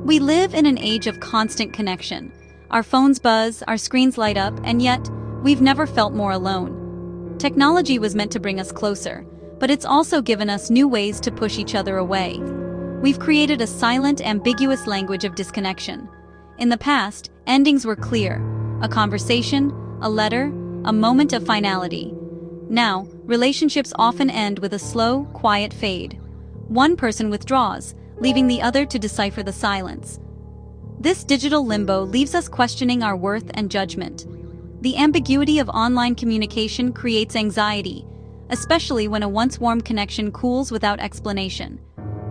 We live in an age of constant connection. Our phones buzz, our screens light up, and yet, we've never felt more alone. Technology was meant to bring us closer, but it's also given us new ways to push each other away. We've created a silent, ambiguous language of disconnection. In the past, endings were clear: a conversation, a letter, a moment of finality. Now, relationships often end with a slow, quiet fade. One person withdraws, leaving the other to decipher the silence. This digital limbo leaves us questioning our worth and judgment. The ambiguity of online communication creates anxiety, especially when a once warm connection cools without explanation.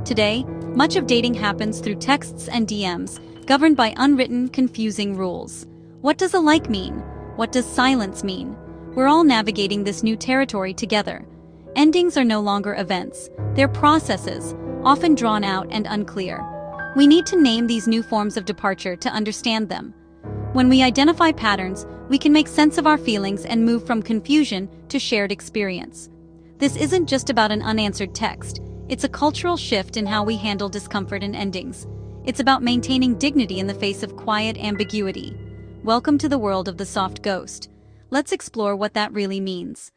Today, much of dating happens through texts and DMs, governed by unwritten, confusing rules. What does a like mean? What does silence mean? We're all navigating this new territory together. Endings are no longer events, they're processes, often drawn out and unclear. We need to name these new forms of departure to understand them. When we identify patterns, we can make sense of our feelings and move from confusion to shared experience. This isn't just about an unanswered text, it's a cultural shift in how we handle discomfort and endings. It's about maintaining dignity in the face of quiet ambiguity. Welcome to the world of the soft ghost. Let's explore what that really means.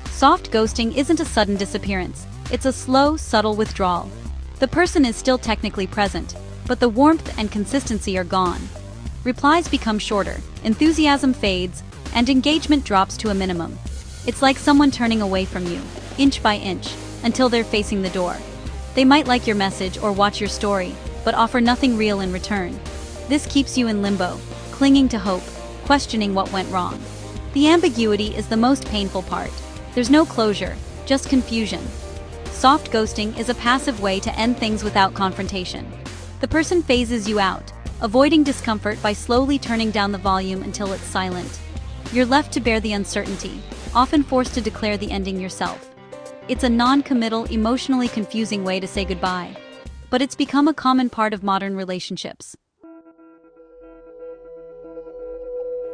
Soft ghosting isn't a sudden disappearance. It's a slow, subtle withdrawal. The person is still technically present, but the warmth and consistency are gone. Replies become shorter, enthusiasm fades, and engagement drops to a minimum. It's like someone turning away from you, inch by inch, until they're facing the door. They might like your message or watch your story, but offer nothing real in return. This keeps you in limbo, clinging to hope, questioning what went wrong. The ambiguity is the most painful part. There's no closure, just confusion. Soft ghosting is a passive way to end things without confrontation. The person phases you out, avoiding discomfort by slowly turning down the volume until it's silent. You're left to bear the uncertainty, often forced to declare the ending yourself. It's a non-committal, emotionally confusing way to say goodbye, but it's become a common part of modern relationships.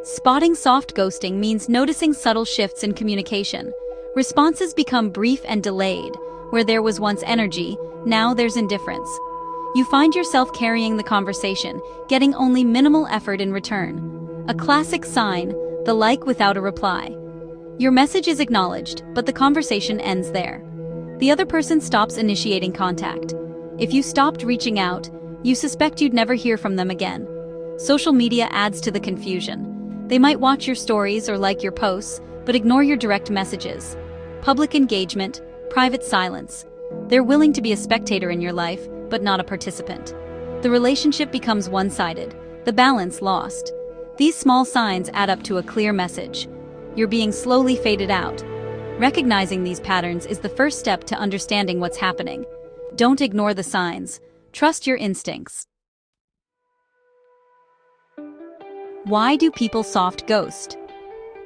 Spotting soft ghosting means noticing subtle shifts in communication. Responses become brief and delayed. Where there was once energy, now there's indifference. You find yourself carrying the conversation, getting only minimal effort in return. A classic sign, the like without a reply. Your message is acknowledged, but the conversation ends there. The other person stops initiating contact. If you stopped reaching out, you suspect you'd never hear from them again. Social media adds to the confusion. They might watch your stories or like your posts, but ignore your direct messages. Public engagement, private silence. They're willing to be a spectator in your life, but not a participant. The relationship becomes one-sided, the balance lost. These small signs add up to a clear message. You're being slowly faded out. Recognizing these patterns is the first step to understanding what's happening. Don't ignore the signs. Trust your instincts. Why do people soft ghost?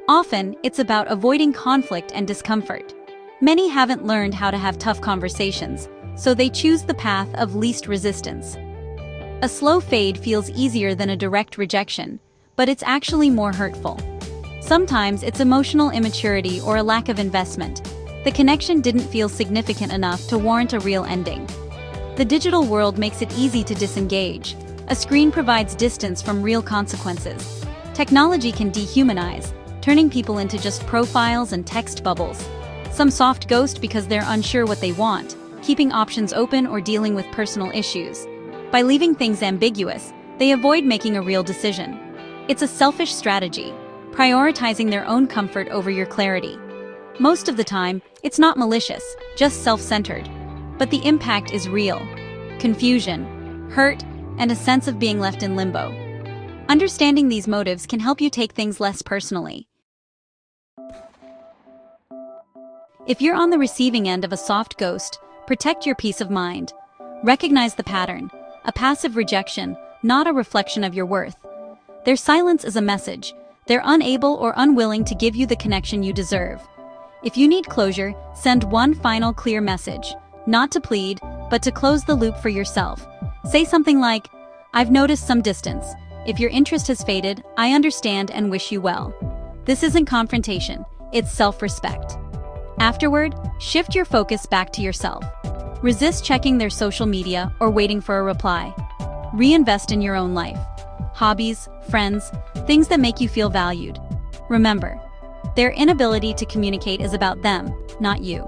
Often, it's about avoiding conflict and discomfort. Many haven't learned how to have tough conversations, so they choose the path of least resistance. A slow fade feels easier than a direct rejection, but it's actually more hurtful. Sometimes it's emotional immaturity or a lack of investment. The connection didn't feel significant enough to warrant a real ending. The digital world makes it easy to disengage. A screen provides distance from real consequences. Technology can dehumanize, turning people into just profiles and text bubbles. Some soft ghost because they're unsure what they want, keeping options open or dealing with personal issues. By leaving things ambiguous, they avoid making a real decision. It's a selfish strategy, prioritizing their own comfort over your clarity. Most of the time, it's not malicious, just self-centered. But the impact is real. Confusion, hurt, and a sense of being left in limbo. Understanding these motives can help you take things less personally. If you're on the receiving end of a soft ghost, protect your peace of mind. Recognize the pattern, a passive rejection, not a reflection of your worth. Their silence is a message. They're unable or unwilling to give you the connection you deserve. If you need closure, send one final clear message, not to plead, but to close the loop for yourself. Say something like, "I've noticed some distance. If your interest has faded, I understand and wish you well." This isn't confrontation, it's self-respect. Afterward, shift your focus back to yourself. Resist checking their social media or waiting for a reply. Reinvest in your own life. Hobbies, friends, things that make you feel valued. Remember, their inability to communicate is about them, not you.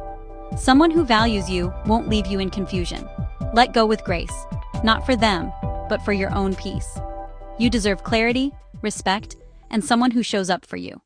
Someone who values you won't leave you in confusion. Let go with grace, not for them, but for your own peace. You deserve clarity, respect, and someone who shows up for you.